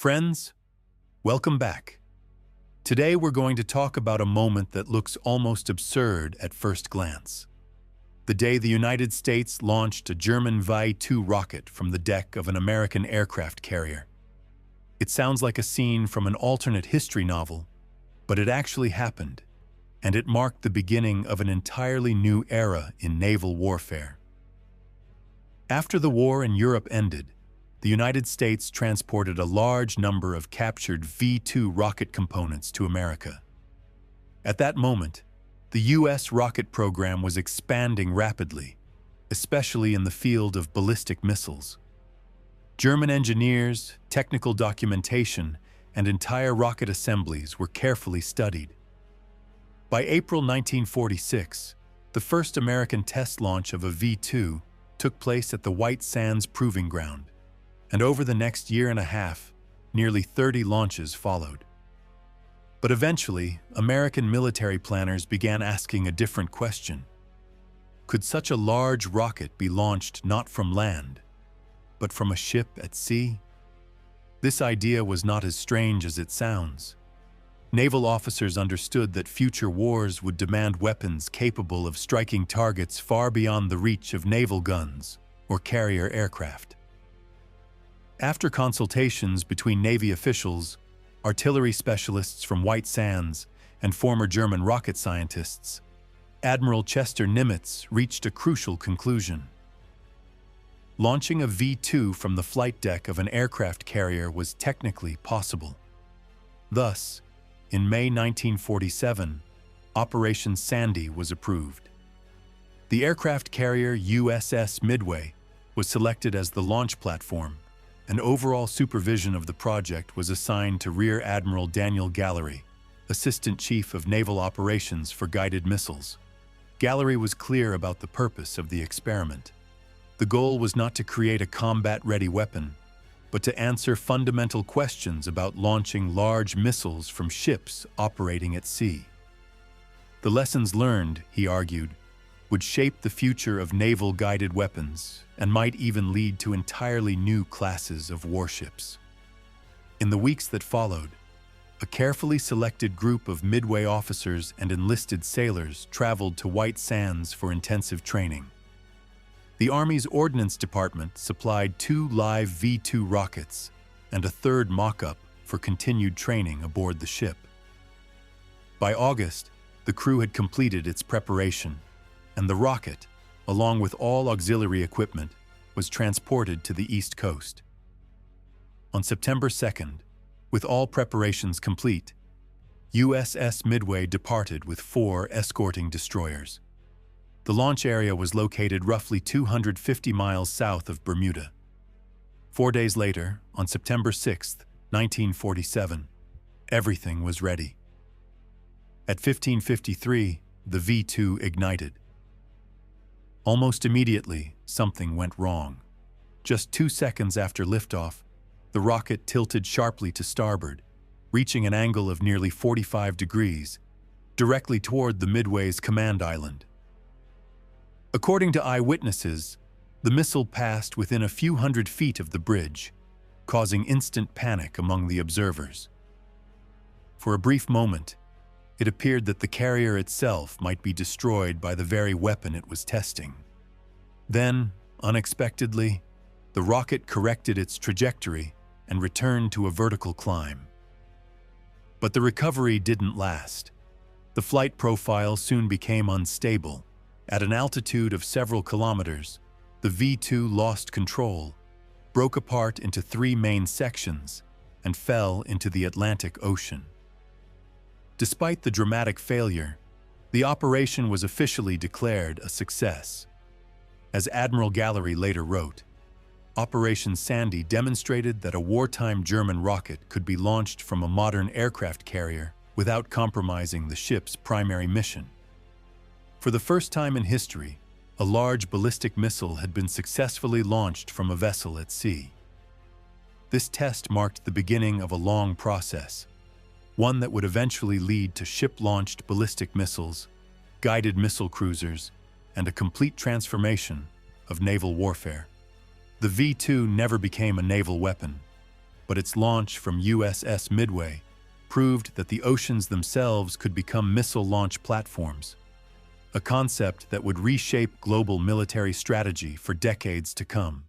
Friends, welcome back. Today we're going to talk about a moment that looks almost absurd at first glance. The day the United States launched a German V-2 rocket from the deck of an American aircraft carrier. It sounds like a scene from an alternate history novel, but it actually happened, and it marked the beginning of an entirely new era in naval warfare. After the war in Europe ended, the United States transported a large number of captured V-2 rocket components to America. At that moment, the U.S. rocket program was expanding rapidly, especially in the field of ballistic missiles. German engineers, technical documentation, and entire rocket assemblies were carefully studied. By April 1946, the first American test launch of a V-2 took place at the White Sands Proving Ground, and over the next year and a half, nearly 30 launches followed. But eventually, American military planners began asking a different question. Could such a large rocket be launched not from land, but from a ship at sea? This idea was not as strange as it sounds. Naval officers understood that future wars would demand weapons capable of striking targets far beyond the reach of naval guns or carrier aircraft. After consultations between Navy officials, artillery specialists from White Sands, and former German rocket scientists, Admiral Chester Nimitz reached a crucial conclusion. Launching a V-2 from the flight deck of an aircraft carrier was technically possible. Thus, in May 1947, Operation Sandy was approved. The aircraft carrier USS Midway was selected as the launch platform, and overall supervision of the project was assigned to Rear Admiral Daniel Gallery, Assistant Chief of Naval Operations for Guided Missiles. Gallery was clear about the purpose of the experiment. The goal was not to create a combat-ready weapon, but to answer fundamental questions about launching large missiles from ships operating at sea. The lessons learned, he argued, would shape the future of naval guided weapons and might even lead to entirely new classes of warships. In the weeks that followed, a carefully selected group of Midway officers and enlisted sailors traveled to White Sands for intensive training. The Army's Ordnance Department supplied 2 live V-2 rockets and a third mock-up for continued training aboard the ship. By August, the crew had completed its preparation, and the rocket, along with all auxiliary equipment, was transported to the East Coast. On September 2nd, with all preparations complete, USS Midway departed with 4 escorting destroyers. The launch area was located roughly 250 miles south of Bermuda. 4 days later, on September 6, 1947, everything was ready. At 15:53, the V-2 ignited. Almost immediately, something went wrong. Just 2 seconds after liftoff, the rocket tilted sharply to starboard, reaching an angle of nearly 45 degrees, directly toward the Midway's command island. According to eyewitnesses, the missile passed within a few hundred feet of the bridge, causing instant panic among the observers. For a brief moment, it appeared that the carrier itself might be destroyed by the very weapon it was testing. Then, unexpectedly, the rocket corrected its trajectory and returned to a vertical climb. But the recovery didn't last. The flight profile soon became unstable. At an altitude of several kilometers, the V-2 lost control, broke apart into 3 main sections, and fell into the Atlantic Ocean. Despite the dramatic failure, the operation was officially declared a success. As Admiral Gallery later wrote, Operation Sandy demonstrated that a wartime German rocket could be launched from a modern aircraft carrier without compromising the ship's primary mission. For the first time in history, a large ballistic missile had been successfully launched from a vessel at sea. This test marked the beginning of a long process, one that would eventually lead to ship-launched ballistic missiles, guided missile cruisers, and a complete transformation of naval warfare. The V-2 never became a naval weapon, but its launch from USS Midway proved that the oceans themselves could become missile launch platforms, a concept that would reshape global military strategy for decades to come.